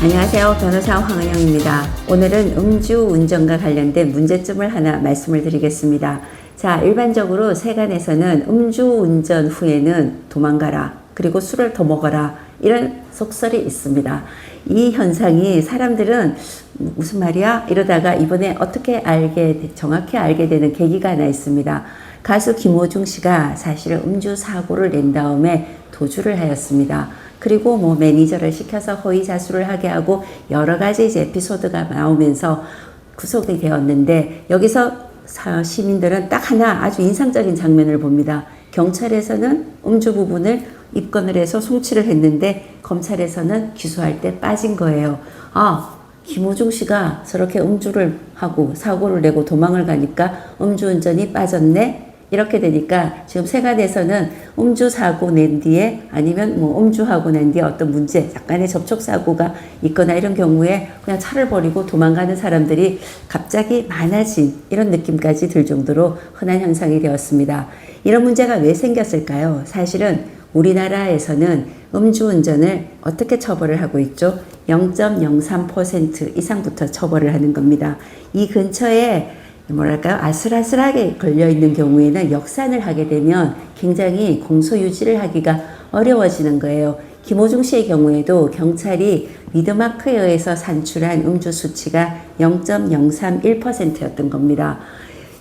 안녕하세요. 변호사 황은영입니다. 오늘은 음주운전과 관련된 문제점을 하나 말씀을 드리겠습니다. 자, 일반적으로 세간에서는 음주운전 후에는 도망가라, 그리고 술을 더 먹어라, 이런 속설이 있습니다. 이 현상이 사람들은 무슨 말이야? 이러다가 이번에 정확히 알게 되는 계기가 하나 있습니다. 가수 김호중 씨가 사실 음주 사고를 낸 다음에 도주를 하였습니다. 그리고 매니저를 시켜서 허위 자수를 하게 하고 여러 가지 이제 에피소드가 나오면서 구속이 되었는데, 여기서 시민들은 딱 하나 아주 인상적인 장면을 봅니다. 경찰에서는 음주 부분을 입건을 해서 송치를 했는데 검찰에서는 기소할 때 빠진 거예요. 아, 김호중 씨가 저렇게 음주를 하고 사고를 내고 도망을 가니까 음주운전이 빠졌네? 이렇게 되니까 지금 세간에서는 음주 사고 낸 뒤에 아니면 음주하고 난 뒤에 어떤 문제, 약간의 접촉사고가 있거나 이런 경우에 그냥 차를 버리고 도망가는 사람들이 갑자기 많아진 이런 느낌까지 들 정도로 흔한 현상이 되었습니다. 이런 문제가 왜 생겼을까요? 사실은 우리나라에서는 음주운전을 어떻게 처벌을 하고 있죠? 0.03% 이상부터 처벌을 하는 겁니다. 이 근처에 아슬아슬하게 걸려있는 경우에는 역산을 하게 되면 굉장히 공소유지를 하기가 어려워지는 거예요. 김호중 씨의 경우에도 경찰이 미드마크에 의해서 산출한 음주 수치가 0.031%였던 겁니다.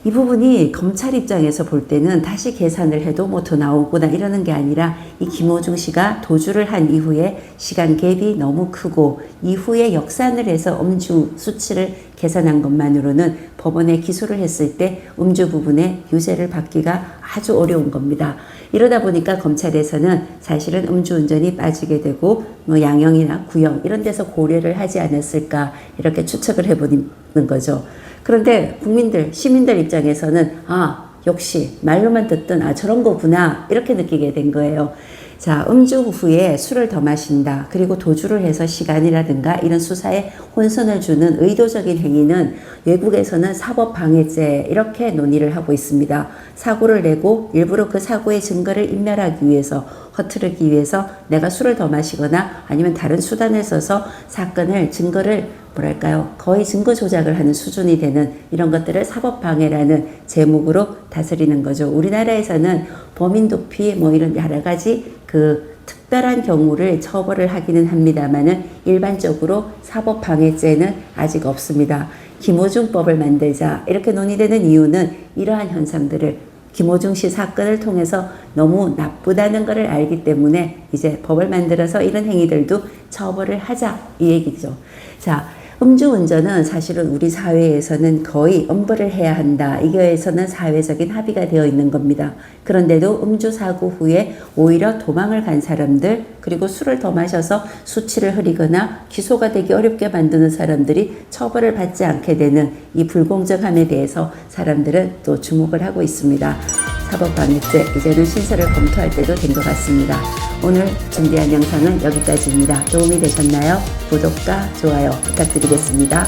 이 부분이 검찰 입장에서 볼 때는 다시 계산을 해도 더 나오구나 이러는 게 아니라, 이 김호중 씨가 도주를 한 이후에 시간 갭이 너무 크고 이후에 역산을 해서 음주 수치를 계산한 것만으로는 법원에 기소를 했을 때 음주 부분에 유죄를 받기가 아주 어려운 겁니다. 이러다 보니까 검찰에서는 사실은 음주운전이 빠지게 되고 양형이나 구형 이런 데서 고려를 하지 않았을까 이렇게 추측을 해보는 거죠. 그런데 시민들 입장에서는 역시 말로만 듣던 저런 거구나 이렇게 느끼게 된 거예요. 자, 음주 후에 술을 더 마신다, 그리고 도주를 해서 시간이라든가 이런 수사에 혼선을 주는 의도적인 행위는 외국에서는 사법방해죄 이렇게 논의를 하고 있습니다. 사고를 내고 일부러 그 사고의 증거를 인멸하기 위해서, 허투르기 위해서 내가 술을 더 마시거나 아니면 다른 수단을 써서 증거를 거의 증거 조작을 하는 수준이 되는 이런 것들을 사법방해라는 제목으로 다스리는 거죠. 우리나라에서는 범인도피 이런 여러 가지 특별한 경우를 처벌을 하기는 합니다만은 일반적으로 사법방해죄는 아직 없습니다. 김호중법을 만들자 이렇게 논의되는 이유는 이러한 현상들을, 김호중 씨 사건을 통해서 너무 나쁘다는 것을 알기 때문에 이제 법을 만들어서 이런 행위들도 처벌을 하자 이 얘기죠. 자, 음주운전은 사실은 우리 사회에서는 거의 엄벌을 해야 한다, 이거에서는 사회적인 합의가 되어 있는 겁니다. 그런데도 음주사고 후에 오히려 도망을 간 사람들, 그리고 술을 더 마셔서 수치를 흐리거나 기소가 되기 어렵게 만드는 사람들이 처벌을 받지 않게 되는 이 불공정함에 대해서 사람들은 또 주목을 하고 있습니다. 사법방해죄, 이제는 신설을 검토할 때도 된 것 같습니다. 오늘 준비한 영상은 여기까지입니다. 도움이 되셨나요? 구독과 좋아요 부탁드리겠습니다.